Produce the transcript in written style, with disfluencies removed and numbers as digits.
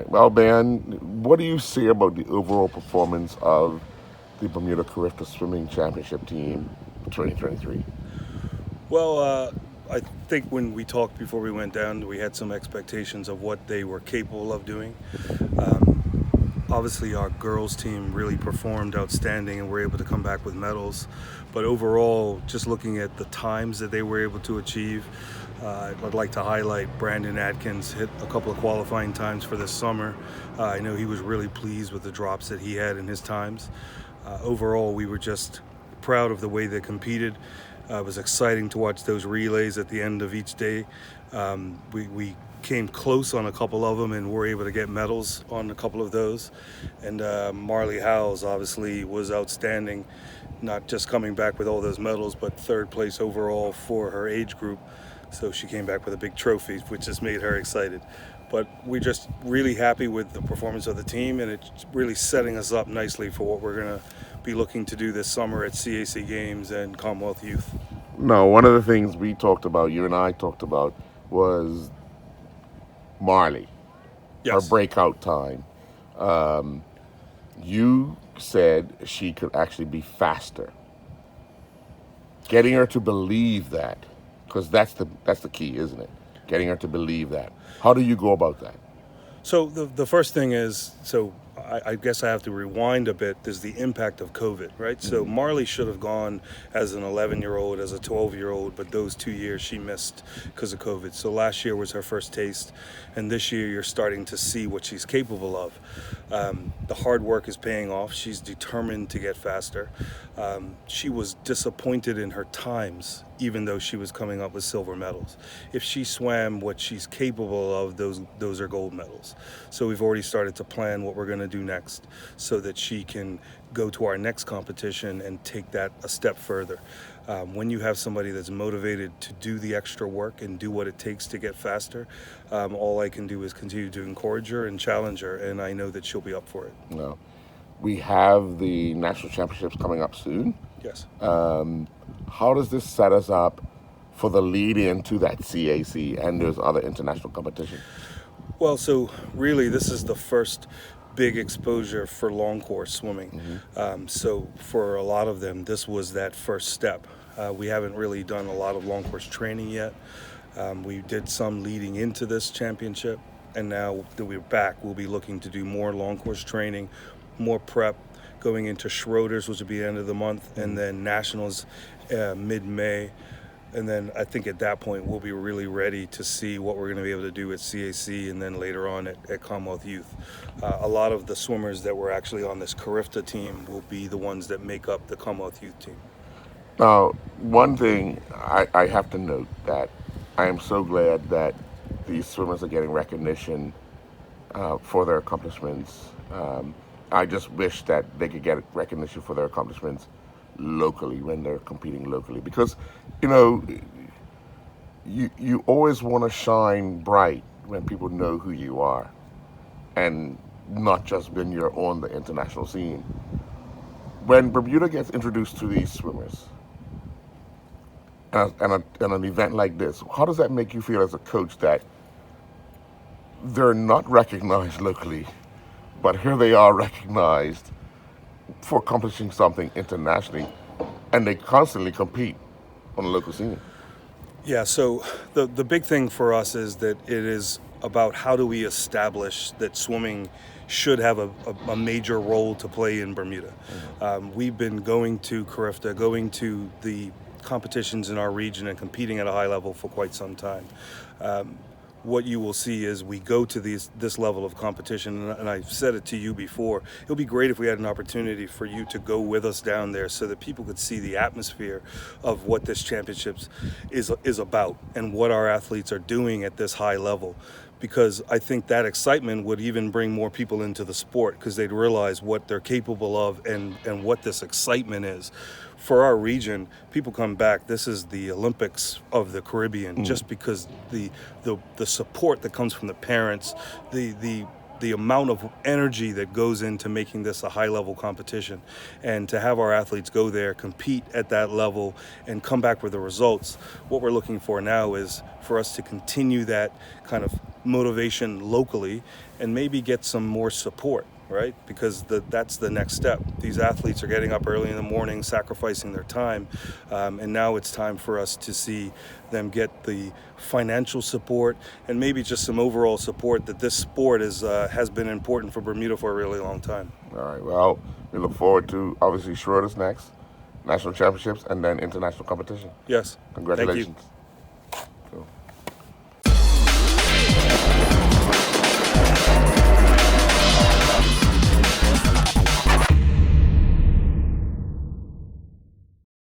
Well, Ben, what do you say about the overall performance of the Bermuda Carifta Swimming Championship team 2023? Well, I think when we talked before we went down, we had some expectations of what they were capable of doing. Obviously, our girls' team really performed outstanding and were able to come back with medals. But overall, just looking at the times that they were able to achieve, I'd like to highlight Brandon Atkins hit a couple of qualifying times for this summer. I know he was really pleased with the drops that he had in his times. Overall, we were just proud of the way they competed. It was exciting to watch those relays at the end of each day. We came close on a couple of them and were able to get medals on a couple of those. And Marley Howells obviously was outstanding, not just coming back with all those medals, but third place overall for her age group. So she came back with a big trophy, which just made her excited. But we're just really happy with the performance of the team, and it's really setting us up nicely for what we're going to be looking to do this summer at CAC Games and Commonwealth Youth. No, one of the things we talked about, you and I talked about, was Marley, her Yes. breakout time. Um, you said she could actually be faster. Getting her to believe that, because that's the key, isn't it? Getting her to believe that. How do you go about that? So the first thing is, I guess I have to rewind a bit. There's the impact of COVID, right? So Mm-hmm. Marley should have gone as an 11-year-old, as a 12-year-old, but those 2 years she missed because of COVID. So last year was her first taste, and this year you're starting to see what she's capable of. The hard work is paying off. She's determined to get faster. She was disappointed in her times, even though she was coming up with silver medals. If she swam what she's capable of, those are gold medals. So we've already started to plan what we're going to do next so that she can go to our next competition and take that a step further. When you have somebody that's motivated to do the extra work and do what it takes to get faster, all I can do is continue to encourage her and challenge her, and I know that she'll be up for it. No. We have the national championships coming up soon. Yes. How does this set us up for the lead into that CAC and those other international competitions? Well, so really, this is the first big exposure for long course swimming. Mm-hmm. So for a lot of them, this was that first step. We haven't really done a lot of long course training yet. We did some leading into this championship, and now that we're back, we'll be looking to do more long course training, more prep, going into Schroeder's, which will be the end of the month, and then nationals mid-May. And then I think at that point we'll be really ready to see what we're going to be able to do at CAC and then later on at Commonwealth Youth. A lot of the swimmers that were actually on this Carifta team will be the ones that make up the Commonwealth Youth team. Now, one thing I have to note that I am so glad that these swimmers are getting recognition for their accomplishments. I just wish that they could get recognition for their accomplishments locally when they're competing locally, because you know you always want to shine bright when people know who you are, and not just when you're on the international scene. When Bermuda gets introduced to these swimmers and an event like this, how does that make you feel as a coach that they're not recognized locally, but here they are recognized for accomplishing something internationally, and they constantly compete on the local scene? Yeah, so the big thing for us is that it is about how do we establish that swimming should have a major role to play in Bermuda. We've been going to Carifta, going to the competitions in our region and competing at a high level for quite some time. What you will see is we go to this level of competition, and I've said it to you before, it would be great if we had an opportunity for you to go with us down there so that people could see the atmosphere of what this championships is about and what our athletes are doing at this high level. Because I think that excitement would even bring more people into the sport, because they'd realize what they're capable of and what this excitement is. For our region, people come back, this is the Olympics of the Caribbean, just because the support that comes from the parents, the the amount of energy that goes into making this a high level competition, and to have our athletes go there, compete at that level, and come back with the results. What we're looking for now is for us to continue that kind of motivation locally and maybe get some more support, right? Because that's the next step. These athletes are getting up early in the morning, sacrificing their time, and now it's time for us to see them get the financial support and maybe just some overall support that this sport has been important for Bermuda for a really long time. All right. Well, we look forward to obviously Schroeder's next national championships and then international competition. Yes. Thank you. Congratulations.